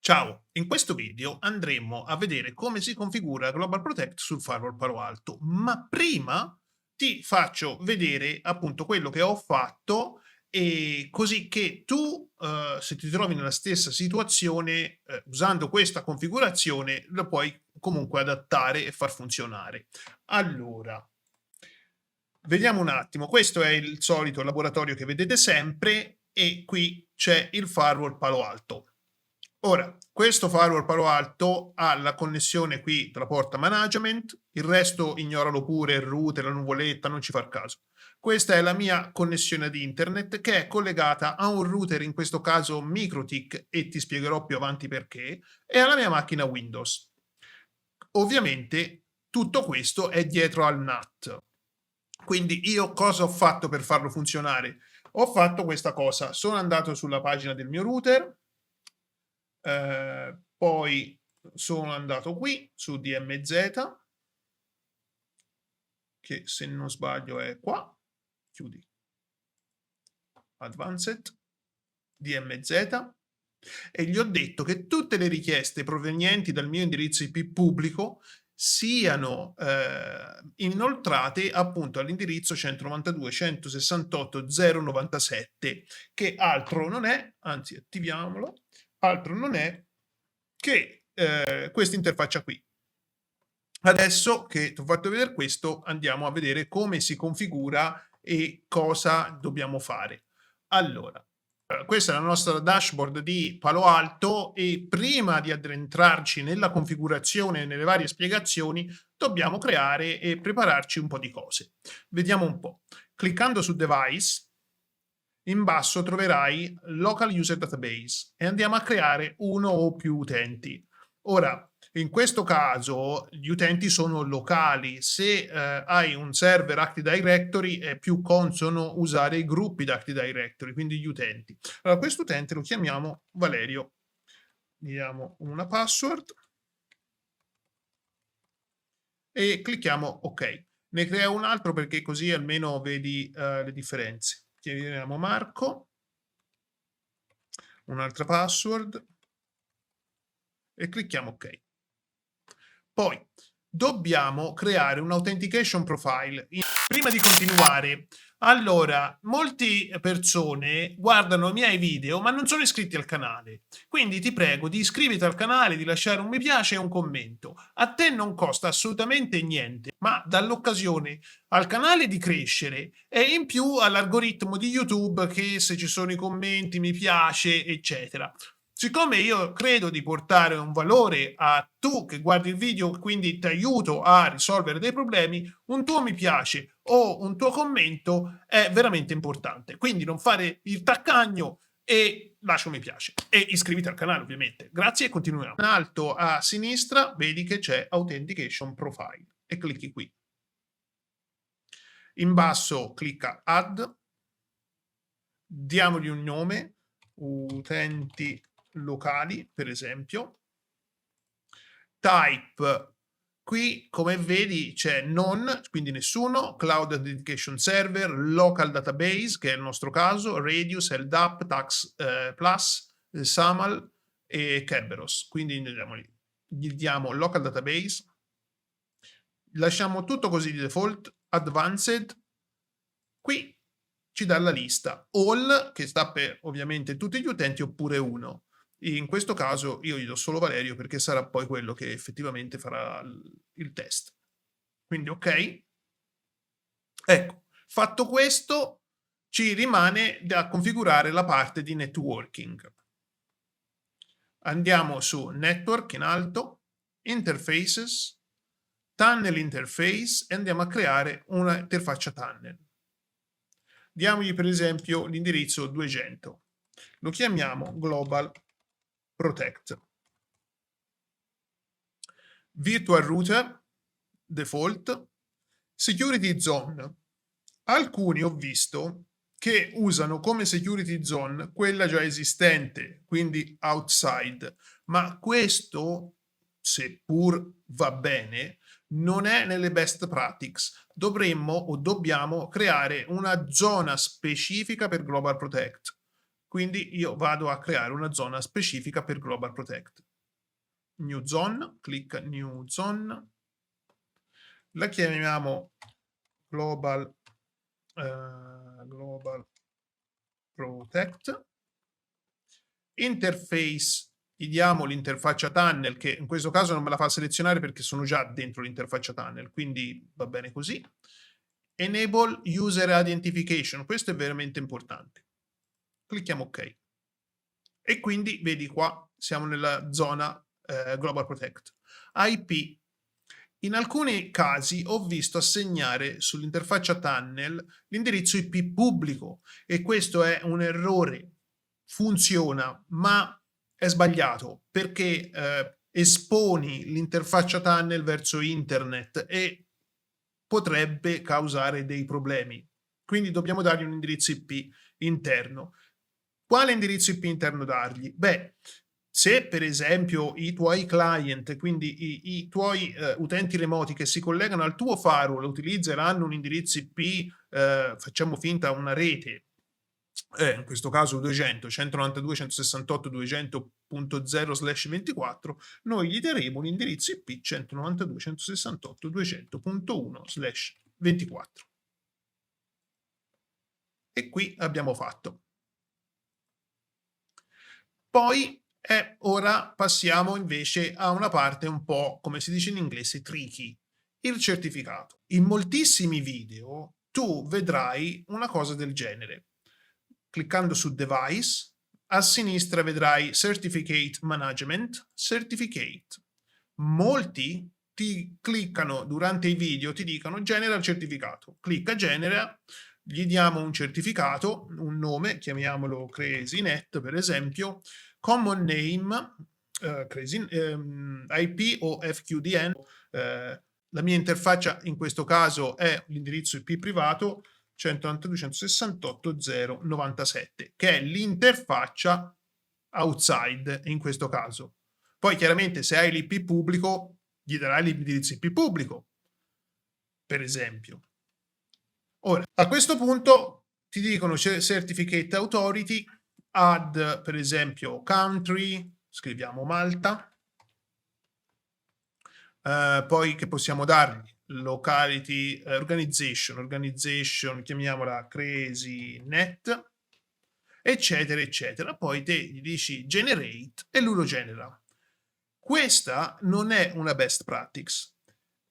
Ciao, in questo video andremo a vedere come si configura Global Protect sul firewall Palo Alto, ma prima ti faccio vedere appunto quello che ho fatto e così che tu, se ti trovi nella stessa situazione, usando questa configurazione, la puoi comunque adattare e far funzionare. Allora, vediamo un attimo, questo è il solito laboratorio che vedete sempre e qui c'è il firewall Palo Alto. Ora, questo firewall Palo Alto ha la connessione qui della porta management, il resto ignoralo pure, il router, la nuvoletta, non ci far caso. Questa è la mia connessione ad internet che è collegata a un router, in questo caso MikroTik, e ti spiegherò più avanti perché, e alla mia macchina Windows. Ovviamente tutto questo è dietro al NAT. Quindi io cosa ho fatto per farlo funzionare? Ho fatto questa cosa, sono andato sulla pagina del mio router, poi sono andato qui su DMZ, che se non sbaglio è qua, chiudi, Advanced, DMZ, e gli ho detto che tutte le richieste provenienti dal mio indirizzo IP pubblico siano inoltrate appunto all'indirizzo 192.168.097, che altro non è, anzi attiviamolo, altro non è che questa interfaccia qui. Adesso che ti ho fatto vedere questo, andiamo a vedere come si configura e cosa dobbiamo fare. Allora, questa è la nostra dashboard di Palo Alto e prima di addentrarci nella configurazione e nelle varie spiegazioni, dobbiamo creare e prepararci un po' di cose. Vediamo un po'. Cliccando su Device, in basso troverai Local User Database e andiamo a creare uno o più utenti. Ora, in questo caso gli utenti sono locali. Se hai un server Active Directory è più consono usare i gruppi di Active Directory, quindi gli utenti. Allora, questo utente lo chiamiamo Valerio. Diamo una password e clicchiamo OK. Ne crea un altro perché così almeno vedi le differenze. Chiamiamo Marco, un'altra password e clicchiamo OK. Poi dobbiamo creare un authentication profile. Prima di continuare, allora, molte persone guardano i miei video ma non sono iscritti al canale, quindi ti prego di iscriverti al canale, di lasciare un mi piace e un commento. A te non costa assolutamente niente, ma dà l'occasione al canale di crescere e in più all'algoritmo di YouTube che se ci sono i commenti, mi piace, eccetera. Siccome io credo di portare un valore a tu che guardi il video, quindi ti aiuto a risolvere dei problemi, un tuo mi piace o un tuo commento è veramente importante. Quindi non fare il taccagno e lascia un mi piace. E iscriviti al canale ovviamente. Grazie e continuiamo. In alto a sinistra vedi che c'è Authentication Profile e clicchi qui. In basso clicca Add, diamogli un nome, utenti locali per esempio. Type, qui come vedi c'è none, quindi nessuno, Cloud Authentication Server, Local Database, che è il nostro caso, Radius, LDAP, Tax Plus, SAML e Kerberos. Quindi gli diamo Local Database, lasciamo tutto così di default, Advanced, qui ci dà la lista, All, che sta per ovviamente tutti gli utenti, oppure 1. In questo caso io gli do solo Valerio perché sarà poi quello che effettivamente farà il test. Quindi ok. Ecco, fatto questo ci rimane da configurare la parte di networking. Andiamo su Network in alto, Interfaces, Tunnel Interface e andiamo a creare una interfaccia tunnel. Diamogli per esempio l'indirizzo 200. Lo chiamiamo Global Protect. Virtual Router, default, Security Zone. Alcuni ho visto che usano come security zone quella già esistente, quindi outside, ma questo, seppur va bene, non è nelle best practices. Dovremmo o dobbiamo creare una zona specifica per Global Protect. Quindi io vado a creare una zona specifica per Global Protect. New Zone, clicca New Zone, la chiamiamo Global Protect. Interface, gli diamo l'interfaccia tunnel, che in questo caso non me la fa selezionare perché sono già dentro l'interfaccia tunnel, quindi va bene così. Enable User Identification, questo è veramente importante. Clicchiamo OK. E quindi vedi qua siamo nella zona Global Protect. IP. In alcuni casi ho visto assegnare sull'interfaccia tunnel l'indirizzo IP pubblico e questo è un errore. Funziona, ma è sbagliato perché esponi l'interfaccia tunnel verso internet e potrebbe causare dei problemi. Quindi dobbiamo dargli un indirizzo IP interno. Quale indirizzo IP interno dargli? Beh, se per esempio i tuoi client, quindi i tuoi utenti remoti che si collegano al tuo firewall utilizzeranno un indirizzo IP, facciamo finta una rete, in questo caso 200, 192, 168, 200.0/24, noi gli daremo un indirizzo IP 192, 168, 200.1/24. E qui abbiamo fatto. Poi ora passiamo invece a una parte un po', come si dice in inglese, tricky, il certificato. In moltissimi video tu vedrai una cosa del genere. Cliccando su Device, a sinistra vedrai Certificate Management, Certificate. Molti ti cliccano durante i video, ti dicono genera il certificato. Clicca genera, gli diamo un certificato, un nome, chiamiamolo CrazyNet per esempio, common name, IP o FQDN, la mia interfaccia in questo caso è l'indirizzo IP privato 192.168.0.97, che è l'interfaccia outside in questo caso. Poi chiaramente se hai l'IP pubblico, gli darai l'indirizzo IP pubblico, per esempio. Ora, a questo punto ti dicono Certificate Authority, add per esempio country, scriviamo Malta, poi che possiamo dargli? Locality, organization, chiamiamola CrazyNet, eccetera, eccetera. Poi te gli dici generate e lui lo genera. Questa non è una best practice.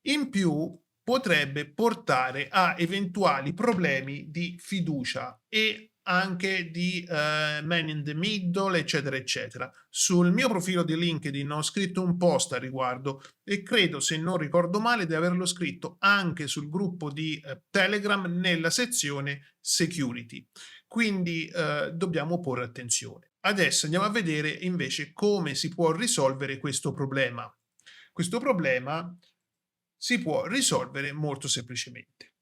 In più potrebbe portare a eventuali problemi di fiducia e anche di man in the middle, eccetera, eccetera. Sul mio profilo di LinkedIn ho scritto un post a riguardo e credo, se non ricordo male, di averlo scritto anche sul gruppo di Telegram nella sezione security. Quindi dobbiamo porre attenzione. Adesso andiamo a vedere invece come si può risolvere questo problema. Questo problema si può risolvere molto semplicemente.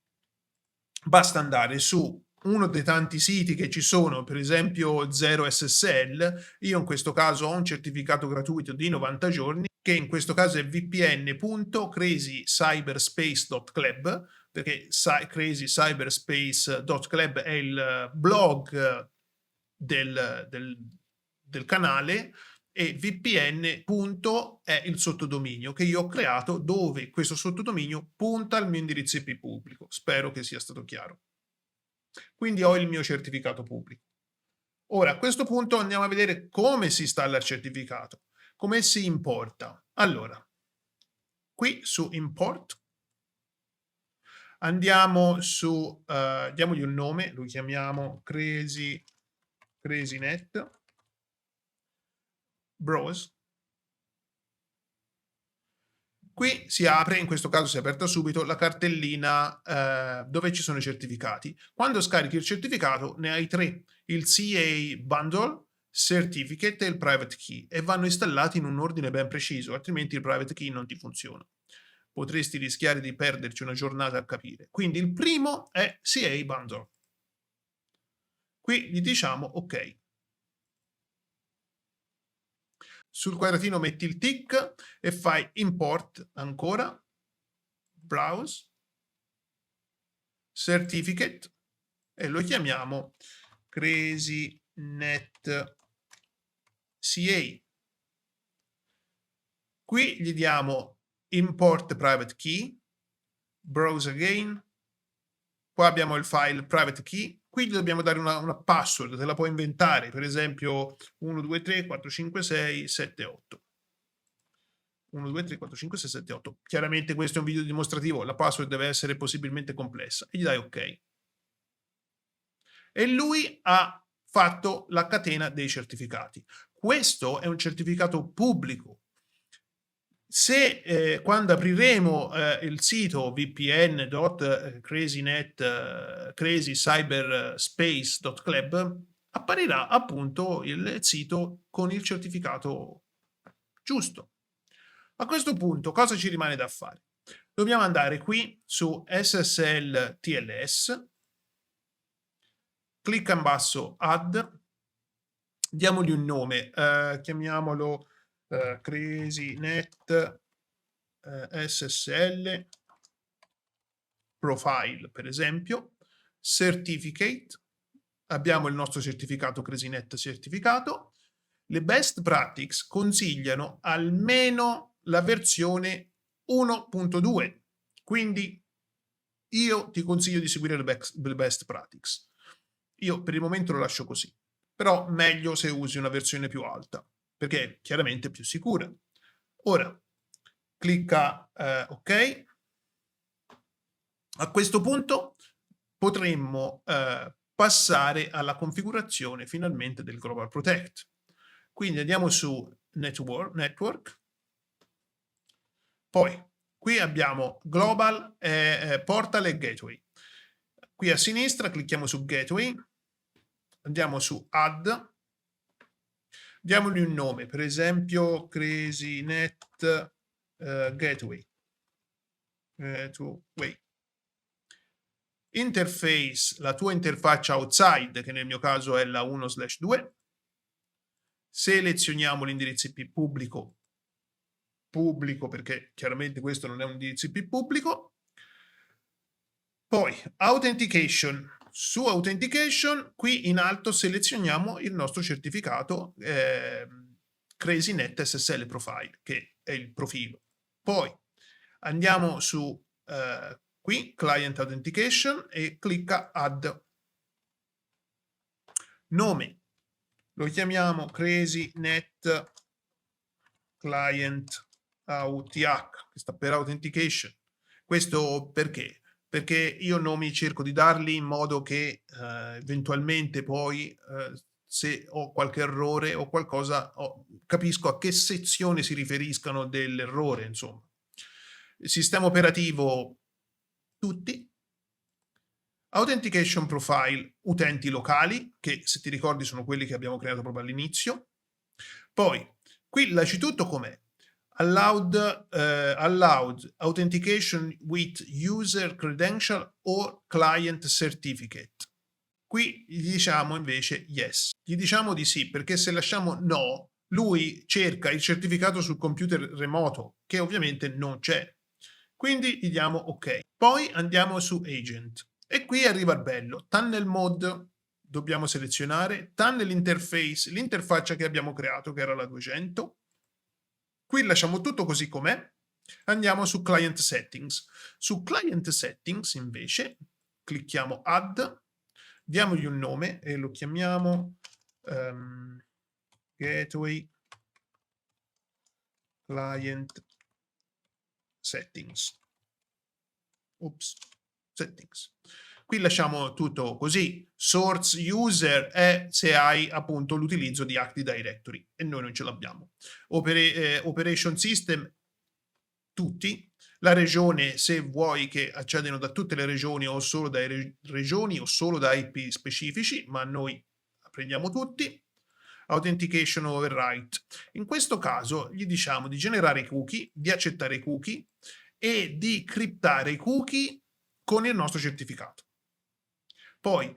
Basta andare su uno dei tanti siti che ci sono, per esempio 0SSL, io in questo caso ho un certificato gratuito di 90 giorni, che in questo caso è vpn.crazycyberspace.club, perché crazycyberspace.club è il blog del canale e VPN punto è il sottodominio che io ho creato, dove questo sottodominio punta al mio indirizzo IP pubblico. Spero che sia stato chiaro. Quindi ho il mio certificato pubblico. Ora, a questo punto andiamo a vedere come si installa il certificato, come si importa. Allora, qui su Import andiamo su, diamogli un nome, lo chiamiamo CrazyNet, Browse. Qui si apre, in questo caso si è aperta subito, la cartellina dove ci sono i certificati. Quando scarichi il certificato ne hai tre, il CA Bundle, Certificate e il Private Key, e vanno installati in un ordine ben preciso, altrimenti il Private Key non ti funziona. Potresti rischiare di perderci una giornata a capire. Quindi il primo è CA Bundle. Qui gli diciamo OK. Sul quadratino metti il tick e fai import ancora, browse, certificate e lo chiamiamo CrazyNet net CA. Qui gli diamo import private key, browse again, qua abbiamo il file private key, qui gli dobbiamo dare una password, te la puoi inventare, per esempio 1, 2, 3, 4, 5, 6, 7, 8. 1, 2, 3, 4, 5, 6, 7, 8. Chiaramente questo è un video dimostrativo, la password deve essere possibilmente complessa e gli dai ok. E lui ha fatto la catena dei certificati. Questo è un certificato pubblico. Se quando apriremo il sito vpn.crazycyberspace.club apparirà appunto il sito con il certificato giusto. A questo punto cosa ci rimane da fare? Dobbiamo andare qui su SSL TLS, clicca in basso add, diamogli un nome, chiamiamolo CrazyNet SSL profile, per esempio, certificate, abbiamo il nostro certificato CrazyNet certificato. Le best practices consigliano almeno la versione 1.2, quindi io ti consiglio di seguire le best practices. Io per il momento lo lascio così, però meglio se usi una versione più alta, perché è chiaramente più sicura. Ora, clicca ok. A questo punto potremmo passare alla configurazione finalmente del Global Protect. Quindi andiamo su Network, poi qui abbiamo Global, Portal e Gateway. Qui a sinistra clicchiamo su Gateway, andiamo su Add, diamogli un nome, per esempio CrazyNet Gateway. Interface, la tua interfaccia outside, che nel mio caso è la 1/2. Selezioniamo l'indirizzo IP pubblico, perché chiaramente questo non è un indirizzo IP pubblico. Poi Authentication. Su Authentication, qui in alto selezioniamo il nostro certificato CrazyNet SSL Profile, che è il profilo. Poi andiamo su qui, Client Authentication, e clicca Add. Nome, lo chiamiamo CrazyNet Client AUTH, che sta per Authentication. Questo perché? Perché io nomi cerco di darli in modo che eventualmente poi se ho qualche errore o qualcosa capisco a che sezione si riferiscano dell'errore, insomma. Il sistema operativo tutti. Authentication profile, utenti locali, che se ti ricordi sono quelli che abbiamo creato proprio all'inizio. Poi, qui l'anzitutto com'è? Allowed authentication with user credential or client certificate. Qui gli diciamo invece yes. Gli diciamo di sì, perché se lasciamo no, lui cerca il certificato sul computer remoto, che ovviamente non c'è. Quindi gli diamo ok. Poi andiamo su agent. E qui arriva il bello. Tunnel mode dobbiamo selezionare, tunnel interface, l'interfaccia che abbiamo creato, che era la 200. Qui lasciamo tutto così com'è. Andiamo su Client Settings. Su Client Settings, invece, clicchiamo Add, diamogli un nome e lo chiamiamo Gateway Client Settings. Settings. Qui lasciamo tutto così. Source user è se hai appunto l'utilizzo di Active Directory e noi non ce l'abbiamo. Operation system tutti. La regione, se vuoi che accedano da tutte le regioni o solo da regioni o solo da IP specifici, ma noi prendiamo tutti. Authentication override. In questo caso gli diciamo di generare i cookie, di accettare i cookie e di criptare i cookie con il nostro certificato. Poi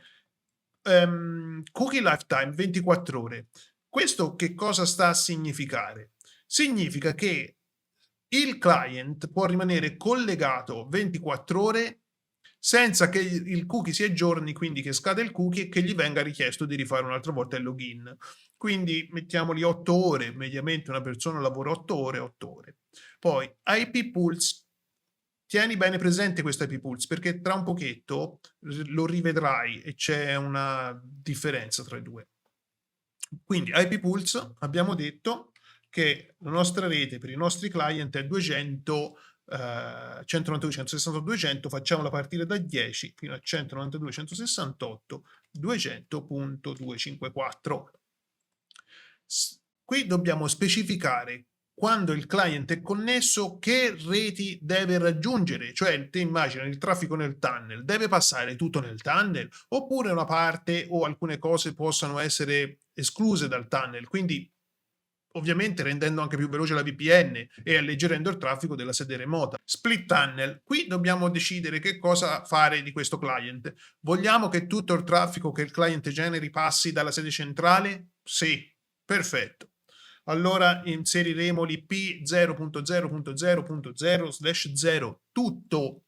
cookie lifetime 24 ore. Questo che cosa sta a significare? Significa che il client può rimanere collegato 24 ore senza che il cookie si aggiorni, quindi che scade il cookie e che gli venga richiesto di rifare un'altra volta il login. Quindi mettiamoli 8 ore, mediamente una persona lavora 8 ore, 8 ore. Poi IP Pulse, tieni bene presente questo IP Pulse perché tra un pochetto lo rivedrai e c'è una differenza tra i due. Quindi IP Pulse abbiamo detto che la nostra rete per i nostri client è 200 192, 168, 200, facciamola partire da 10 fino a 192, 168, 200.254. Qui dobbiamo specificare quando il client è connesso che reti deve raggiungere, cioè te immagina il traffico nel tunnel, deve passare tutto nel tunnel oppure una parte o alcune cose possano essere escluse dal tunnel, quindi ovviamente rendendo anche più veloce la VPN e alleggerendo il traffico della sede remota. Split tunnel, qui dobbiamo decidere che cosa fare di questo client. Vogliamo che tutto il traffico che il client generi passi dalla sede centrale? Sì, perfetto. Allora inseriremo l'IP 0.0.0.0/0, tutto.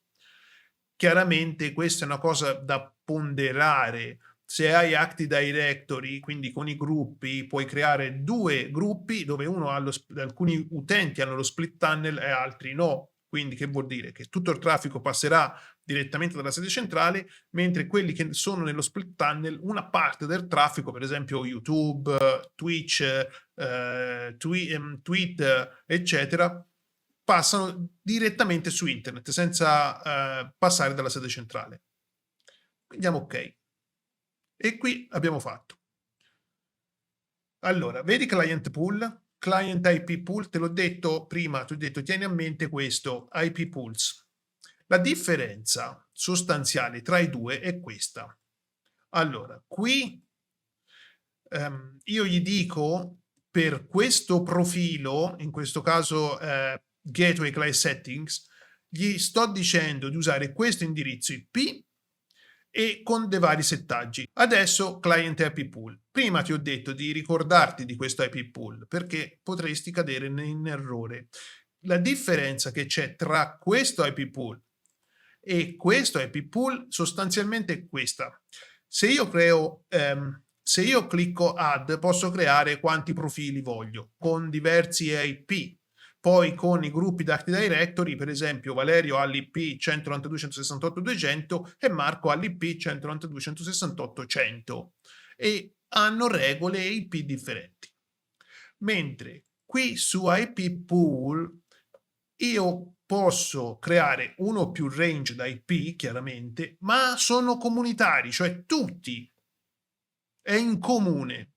Chiaramente questa è una cosa da ponderare. Se hai Active Directory, quindi con i gruppi, puoi creare 2 gruppi dove uno ha alcuni utenti hanno lo split tunnel e altri no. Quindi che vuol dire? Che tutto il traffico passerà direttamente dalla sede centrale, mentre quelli che sono nello split tunnel, una parte del traffico, per esempio YouTube, Twitch, Twitter, eccetera, passano direttamente su internet senza passare dalla sede centrale. Andiamo ok. E qui abbiamo fatto. Allora, vedi client pool, client IP pool, te l'ho detto prima, ti ho detto tieni a mente questo, IP pools. La differenza sostanziale tra i due è questa. Allora, qui io gli dico per questo profilo, in questo caso Gateway Class Settings, gli sto dicendo di usare questo indirizzo IP e con dei vari settaggi. Adesso client IP pool. Prima ti ho detto di ricordarti di questo IP pool perché potresti cadere in errore. La differenza che c'è tra questo IP pool e questo IP pool sostanzialmente è questa. Se io clicco add, posso creare quanti profili voglio con diversi IP. Poi con i gruppi d'Active Directory, per esempio Valerio ha l'IP 192.168.200 e Marco ha l'IP 192.168.100 e hanno regole e IP differenti. Mentre qui su IP pool io posso creare uno o più range da IP, chiaramente, ma sono comunitari, cioè tutti è in comune,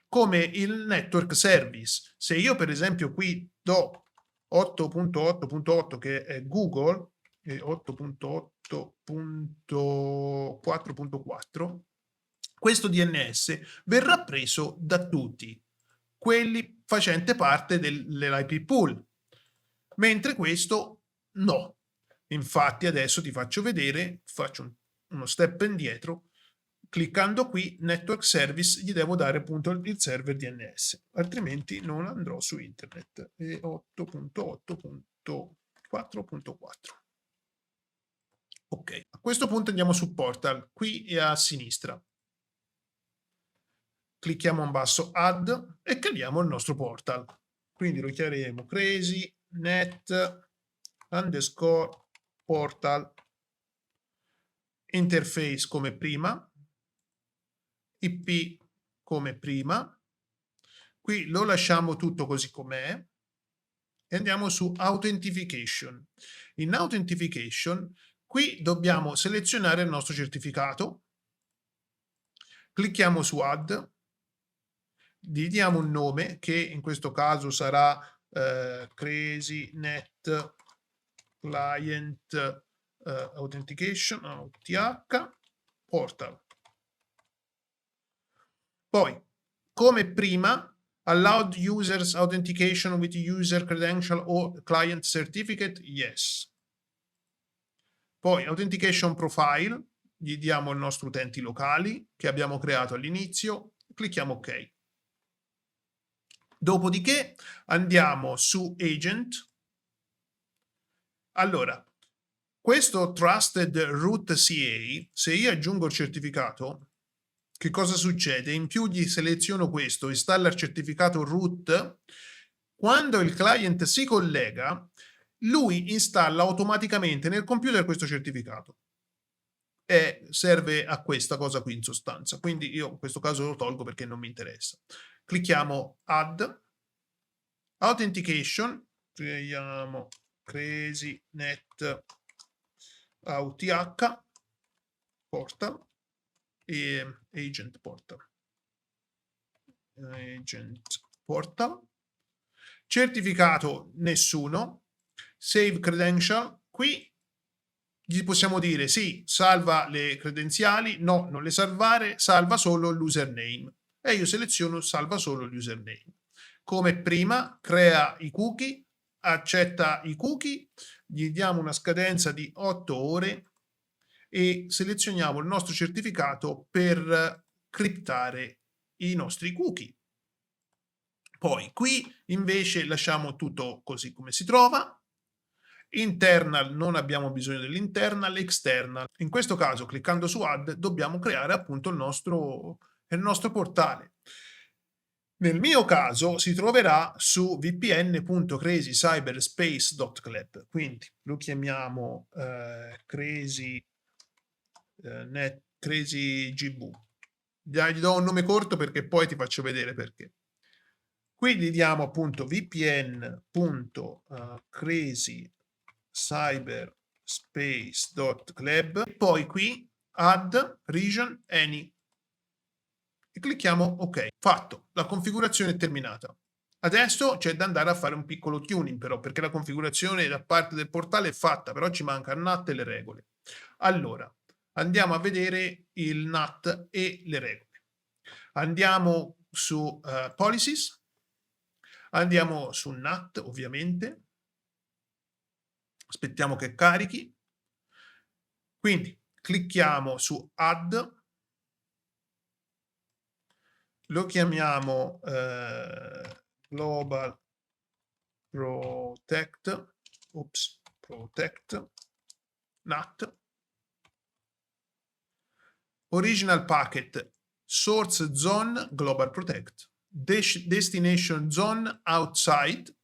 come il network service. Se io per esempio qui do 8.8.8 che è Google e 8.8.4.4, questo DNS verrà preso da tutti quelli facenti parte dell'IP pool, mentre questo no. Infatti adesso ti faccio vedere, faccio uno step indietro, cliccando qui network service gli devo dare appunto il server DNS, altrimenti non andrò su internet. E 8.8.4.4. Ok, a questo punto andiamo su portal, qui è a sinistra. Clicchiamo in basso add e creiamo il nostro portal. Quindi lo chiameremo crazy net underscore portal, interface come prima, IP come prima, qui lo lasciamo tutto così com'è e andiamo su authentication. In authentication qui dobbiamo selezionare il nostro certificato, clicchiamo su add, gli diamo un nome che in questo caso sarà crazy net client authentication OTH portal. Poi come prima allowed users authentication with user credential or client certificate, yes. Poi authentication profile, gli diamo i nostri utenti locali che abbiamo creato all'inizio, clicchiamo ok. Dopodiché andiamo su agent. Allora, Questo Trusted Root CA, se io aggiungo il certificato, che cosa succede? In più gli seleziono questo, installa il certificato root, quando il client si collega, lui installa automaticamente nel computer questo certificato e serve a questa cosa qui in sostanza. Quindi io in questo caso lo tolgo perché non mi interessa. Clicchiamo Add, Authentication, creiamo CrazyNet AUTH, Portal e Agent Portal. Certificato nessuno. Save credential. Qui gli possiamo dire sì, salva le credenziali, no, non le salvare, salva solo l'username. E io seleziono salva solo l'username. Come prima, crea i cookie, accetta i cookie, gli diamo una scadenza di 8 ore e selezioniamo il nostro certificato per criptare i nostri cookie. Poi qui invece lasciamo tutto così come si trova. Internal non abbiamo bisogno dell'internal, external. In questo caso cliccando su add dobbiamo creare appunto il nostro portale. Nel mio caso si troverà su vpn.crazycyberspace.club, quindi lo chiamiamo CrazyGV. Gli do un nome corto perché poi ti faccio vedere perché. Quindi diamo appunto vpn.crazycyberspace.club e poi qui add region any e clicchiamo ok. Fatto, la configurazione è terminata. Adesso c'è da andare a fare un piccolo tuning però, perché la configurazione da parte del portale è fatta, però ci manca il NAT e le regole. Allora, andiamo a vedere il NAT e le regole. Andiamo su Policies, andiamo su NAT ovviamente, aspettiamo che carichi, quindi clicchiamo su Add, lo chiamiamo Global Protect, Protect, NAT, Original Packet, Source Zone Global Protect, Destination Zone Outside,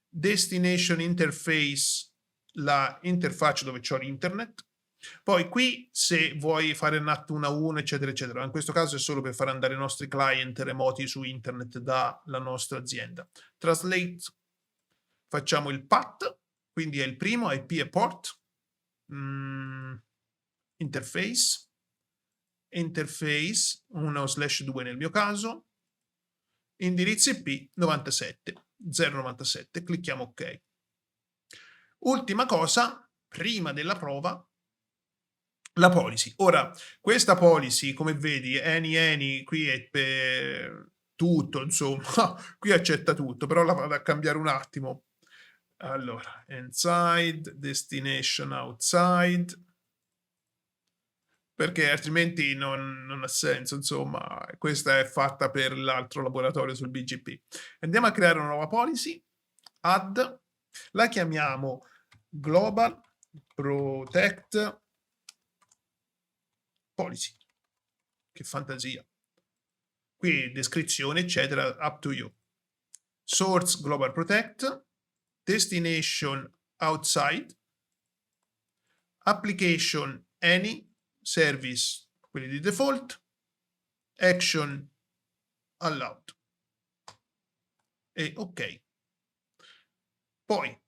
Destination Interface, la interfaccia dove c'ho l'internet. Poi qui se vuoi fare NAT 1 a 1 eccetera eccetera, in questo caso è solo per far andare i nostri client remoti su internet dalla nostra azienda. Translate, facciamo il PAT, quindi è il primo, IP e port, interface 1/2 nel mio caso, indirizzo IP 97.097, clicchiamo ok. Ultima cosa, prima della prova, la policy. Ora, questa policy, come vedi, any, qui è per tutto, insomma, qui accetta tutto, però la vado a cambiare un attimo. Allora, inside, destination outside, perché altrimenti non ha senso, insomma, questa è fatta per l'altro laboratorio sul BGP. Andiamo a creare una nuova policy, add, la chiamiamo Global Protect Policy. Che fantasia. Qui descrizione, eccetera, up to you. Source Global Protect, Destination Outside, Application Any, Service, quelli di default, Action Allowed. E ok. Poi,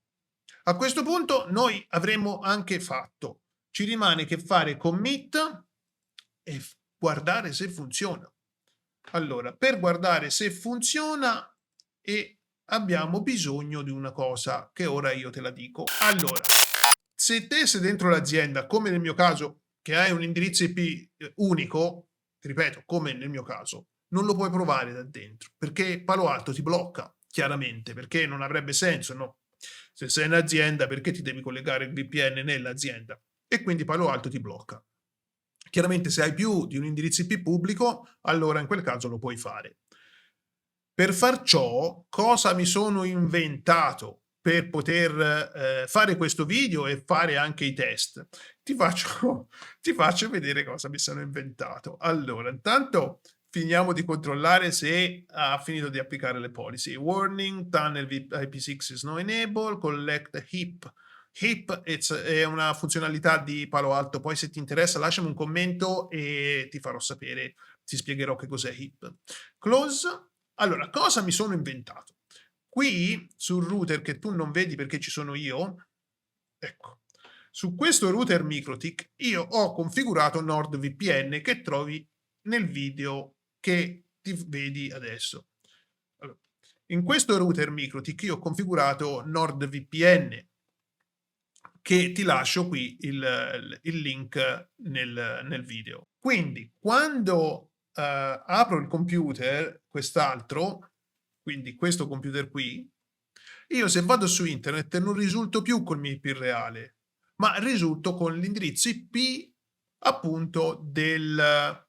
a questo punto noi avremmo anche fatto. Ci rimane che fare commit e guardare se funziona. Allora, per guardare se funziona e abbiamo bisogno di una cosa che ora io te la dico. Allora, se te sei dentro l'azienda, come nel mio caso, che hai un indirizzo IP unico, ripeto, come nel mio caso, non lo puoi provare da dentro, perché Palo Alto ti blocca, chiaramente, perché non avrebbe senso, no? Se sei in azienda, perché ti devi collegare il VPN nell'azienda? E quindi Palo Alto ti blocca. Chiaramente se hai più di un indirizzo IP pubblico, allora in quel caso lo puoi fare. Per far ciò, cosa mi sono inventato per poter fare questo video e fare anche i test. Ti faccio, ti faccio vedere cosa mi sono inventato. Allora, intanto finiamo di controllare se ha finito di applicare le policy. Warning, tunnel IP6 is not enabled, collect heap. Heap è una funzionalità di Palo Alto, poi se ti interessa lasciami un commento e ti farò sapere, ti spiegherò che cos'è Heap. Close. Allora, cosa mi sono inventato? Qui sul router che tu non vedi perché ci sono io, ecco, su questo router MikroTik io ho configurato NordVPN che trovi nel video che ti vedi adesso. Allora, in questo router MikroTik io ho configurato NordVPN che ti lascio qui il link nel video. Quindi quando apro il computer, quest'altro, quindi questo computer qui, io se vado su internet non risulto più col mio IP reale, ma risulto con l'indirizzo IP appunto del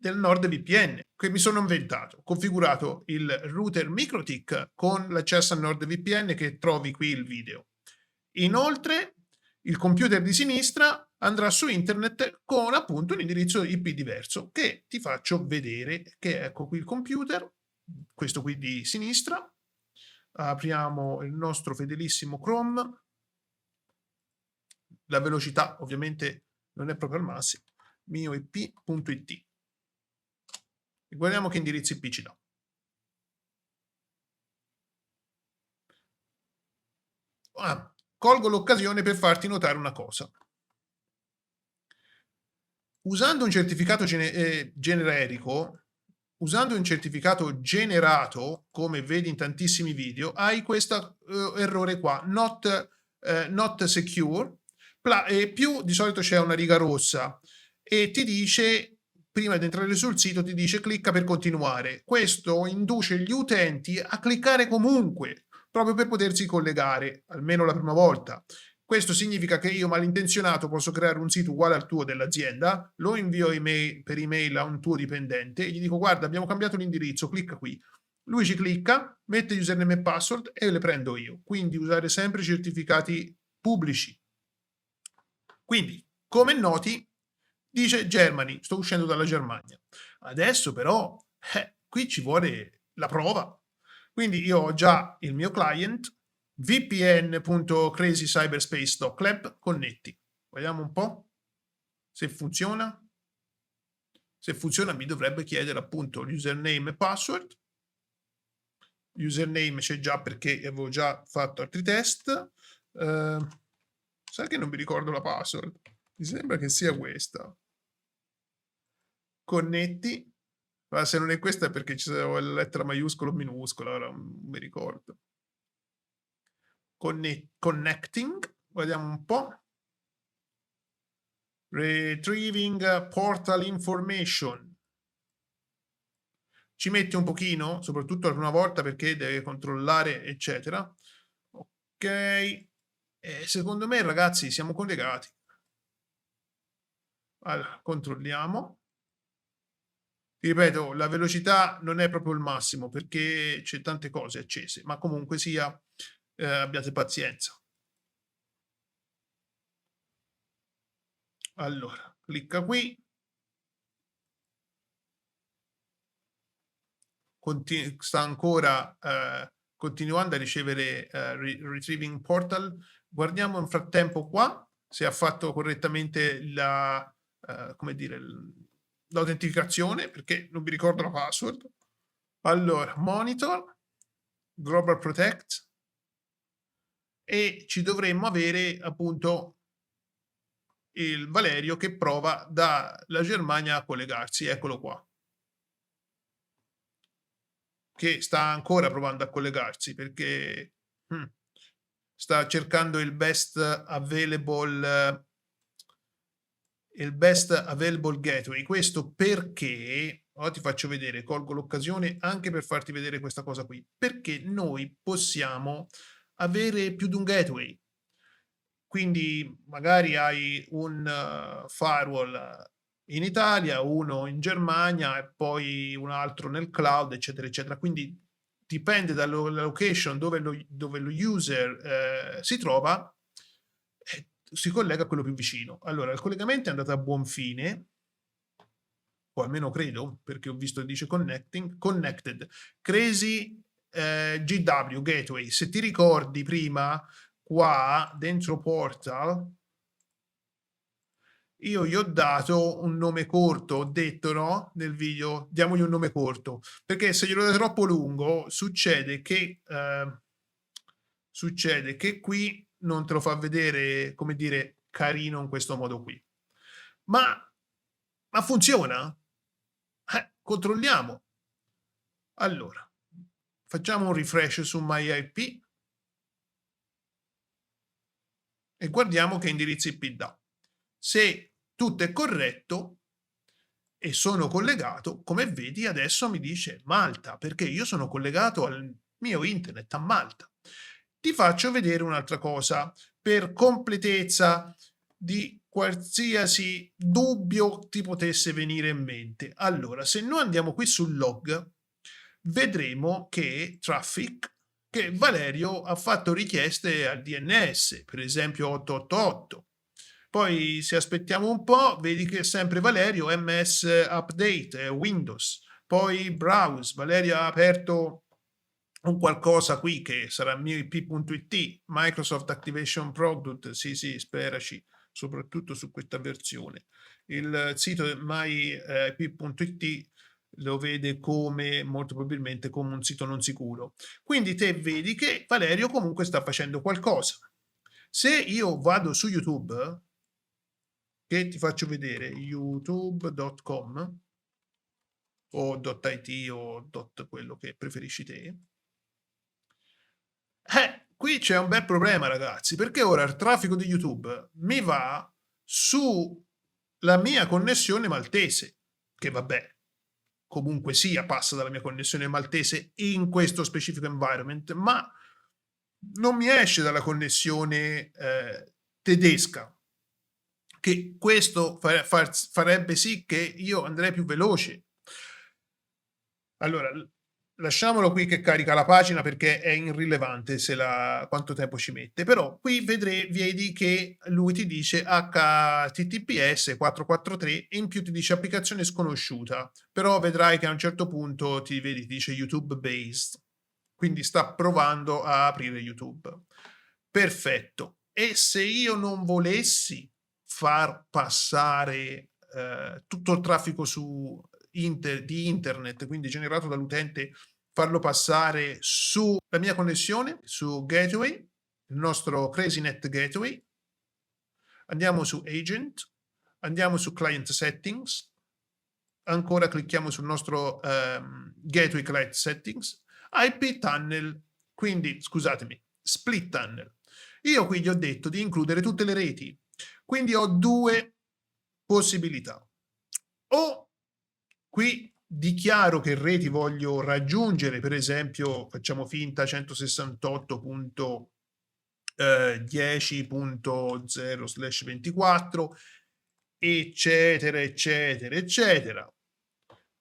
NordVPN che mi sono inventato. Ho configurato il router MikroTik con l'accesso a NordVPN che trovi qui il video. Inoltre il computer di sinistra andrà su internet con appunto un indirizzo IP diverso che ti faccio vedere, che ecco qui il computer, questo qui di sinistra. Apriamo il nostro fedelissimo Chrome. La velocità ovviamente non è proprio al massimo. mioip.it. E guardiamo che indirizzo IP ci dà. Colgo l'occasione per farti notare una cosa. Usando un certificato generico, usando un certificato generato, come vedi in tantissimi video, hai questo errore qua, not secure, e più di solito c'è una riga rossa e ti dice, prima di entrare sul sito, ti dice clicca per continuare. Questo induce gli utenti a cliccare comunque, proprio per potersi collegare, almeno la prima volta. Questo significa che io malintenzionato posso creare un sito uguale al tuo dell'azienda, lo invio per email a un tuo dipendente e gli dico guarda abbiamo cambiato l'indirizzo, clicca qui. Lui ci clicca, mette username e password e le prendo io. Quindi usare sempre certificati pubblici. Quindi, come noti, dice Germany, sto uscendo dalla Germania. Adesso però, qui ci vuole la prova. Quindi io ho già il mio client, vpn.crazycyberspace.lab, connetti. Vediamo un po' se funziona. Se funziona mi dovrebbe chiedere appunto l'username e password. Username c'è già perché avevo già fatto altri test. Sai che non mi ricordo la password? Mi sembra che sia questa. Connetti. Ma se non è questa è perché c'è la lettera maiuscola o minuscola, ora non mi ricordo. Connecting, vediamo un po'. Retrieving portal information. Ci mette un pochino, soprattutto la prima volta perché deve controllare, eccetera. Ok. Secondo me, ragazzi, siamo collegati. Allora, controlliamo. Ti ripeto, la velocità non è proprio il massimo perché c'è tante cose accese, ma comunque sia, abbiate pazienza. Allora, clicca qui. Sta ancora continuando a ricevere retrieving portal. Guardiamo nel frattempo qua se ha fatto correttamente la, come dire, l'autenticazione, perché non mi ricordo la password. Allora, monitor, global protect, e ci dovremmo avere appunto il Valerio che prova dalla Germania a collegarsi, eccolo qua, che sta ancora provando a collegarsi perché sta cercando il best available gateway. Questo perché ti faccio vedere, colgo l'occasione anche per farti vedere questa cosa qui, perché noi possiamo avere più di un gateway. Quindi magari hai un firewall in Italia, uno in Germania e poi un altro nel cloud, eccetera, eccetera. Quindi dipende dalla location dove lo user si trova, si collega a quello più vicino. Allora, il collegamento è andato a buon fine, o almeno credo, perché ho visto che dice connected. Crazy GW Gateway. Se ti ricordi prima, qua dentro Portal, io gli ho dato un nome corto, ho detto, no? Nel video, diamogli un nome corto, perché se glielo dai troppo lungo, succede che qui non te lo fa vedere, come dire, carino in questo modo qui. Ma funziona? Controlliamo. Allora, facciamo un refresh su MyIP e guardiamo che indirizzo IP dà. Se tutto è corretto e sono collegato, come vedi adesso mi dice Malta, perché io sono collegato al mio internet a Malta. Ti faccio vedere un'altra cosa, per completezza di qualsiasi dubbio ti potesse venire in mente. Allora, se noi andiamo qui sul log, vedremo che traffic, che Valerio ha fatto richieste al DNS, per esempio 888. Poi se aspettiamo un po', vedi che è sempre Valerio, MS Update, Windows. Poi Browse, Valerio ha aperto un qualcosa qui che sarà mioip.it, Microsoft Activation Product, sì, speraci, soprattutto su questa versione. Il sito myip.it lo vede come, molto probabilmente, come un sito non sicuro. Quindi te vedi che Valerio comunque sta facendo qualcosa. Se io vado su YouTube, che ti faccio vedere, youtube.com o .it o quello che preferisci te, qui c'è un bel problema, ragazzi, perché ora il traffico di YouTube mi va sulla mia connessione maltese, che vabbè, comunque sia, passa dalla mia connessione maltese in questo specifico environment, ma non mi esce dalla connessione tedesca, che questo farebbe sì che io andrei più veloce. Allora, lasciamolo qui che carica la pagina perché è irrilevante quanto tempo ci mette, però qui vedi che lui ti dice HTTPS 443 e in più ti dice applicazione sconosciuta, però vedrai che a un certo punto ti dice YouTube based, quindi sta provando a aprire YouTube. Perfetto. E se io non volessi far passare tutto il traffico di internet, quindi generato dall'utente, farlo passare sulla mia connessione, su Gateway, il nostro CrazyNet Gateway, andiamo su Agent, andiamo su Client Settings, ancora clicchiamo sul nostro Gateway Client Settings, IP Tunnel, quindi scusatemi, Split Tunnel. Io qui gli ho detto di includere tutte le reti, quindi ho due possibilità. O qui dichiaro che reti voglio raggiungere, per esempio facciamo finta 168.10.0/24, eccetera, eccetera, eccetera.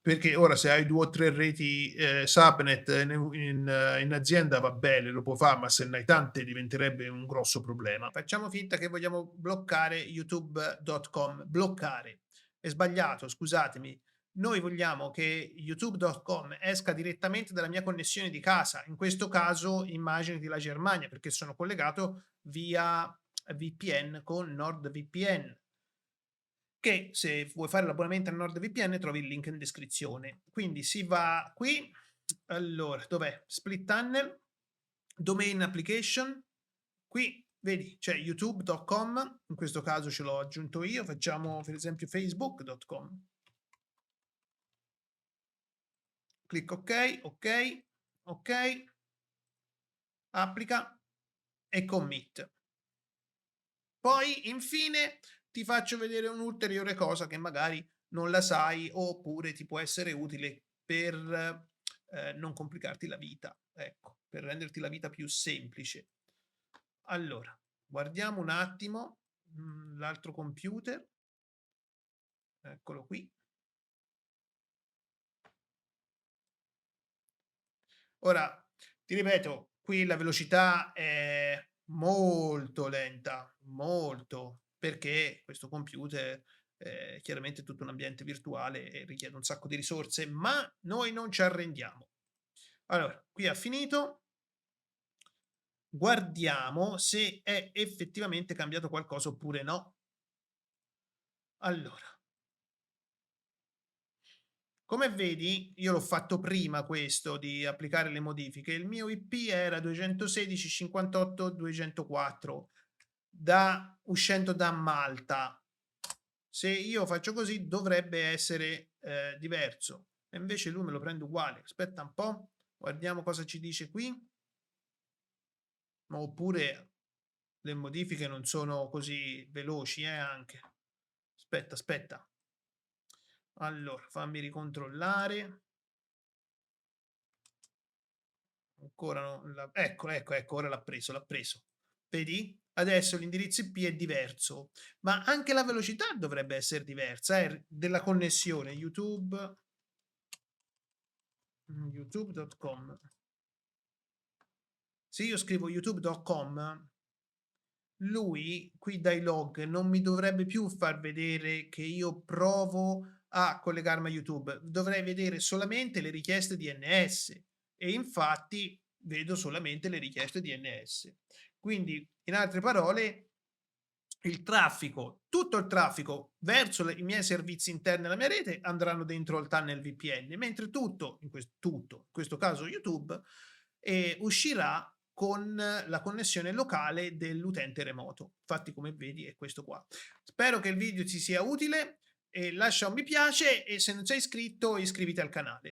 Perché ora se hai 2 o 3 reti subnet in azienda va bene, lo può fare, ma se ne hai tante diventerebbe un grosso problema. Facciamo finta che vogliamo bloccare youtube.com. Bloccare. È sbagliato, scusatemi. Noi vogliamo che youtube.com esca direttamente dalla mia connessione di casa, in questo caso immaginati la Germania, perché sono collegato via VPN con NordVPN, che se vuoi fare l'abbonamento a NordVPN trovi il link in descrizione. Quindi si va qui, allora, dov'è? Split Tunnel, Domain Application, qui vedi c'è youtube.com, in questo caso ce l'ho aggiunto io, facciamo per esempio facebook.com. Clicco ok, ok, ok, applica e commit. Poi infine ti faccio vedere un'ulteriore cosa che magari non la sai oppure ti può essere utile per non complicarti la vita, ecco, per renderti la vita più semplice. Allora, guardiamo un attimo l'altro computer, eccolo qui. Ora, ti ripeto, qui la velocità è molto lenta, molto, perché questo computer è chiaramente tutto un ambiente virtuale e richiede un sacco di risorse, ma noi non ci arrendiamo. Allora, qui ha finito. Guardiamo se è effettivamente cambiato qualcosa oppure no. Allora, come vedi, io l'ho fatto prima questo di applicare le modifiche. Il mio IP era 216.58.204 uscendo da Malta. Se io faccio così dovrebbe essere diverso. E invece lui me lo prende uguale. Aspetta un po', guardiamo cosa ci dice qui. Oppure le modifiche non sono così veloci, anche. Aspetta, aspetta. Allora, fammi ricontrollare. Ancora non l'ha ecco, ecco, ecco, ora l'ha preso, l'ha preso. Vedi? Adesso l'indirizzo IP è diverso, ma anche la velocità dovrebbe essere diversa, della connessione youtube.com. Se io scrivo youtube.com, lui qui dai log non mi dovrebbe più far vedere che io provo a collegarmi a YouTube, dovrei vedere solamente le richieste DNS e infatti vedo solamente le richieste DNS. Quindi, in altre parole, il traffico, tutto il traffico verso i miei servizi interni alla mia rete andranno dentro il tunnel VPN, mentre tutto, in questo caso YouTube, uscirà con la connessione locale dell'utente remoto. Infatti, come vedi, è questo qua. Spero che il video ti sia utile. Lascia un mi piace e se non sei iscritto iscriviti al canale.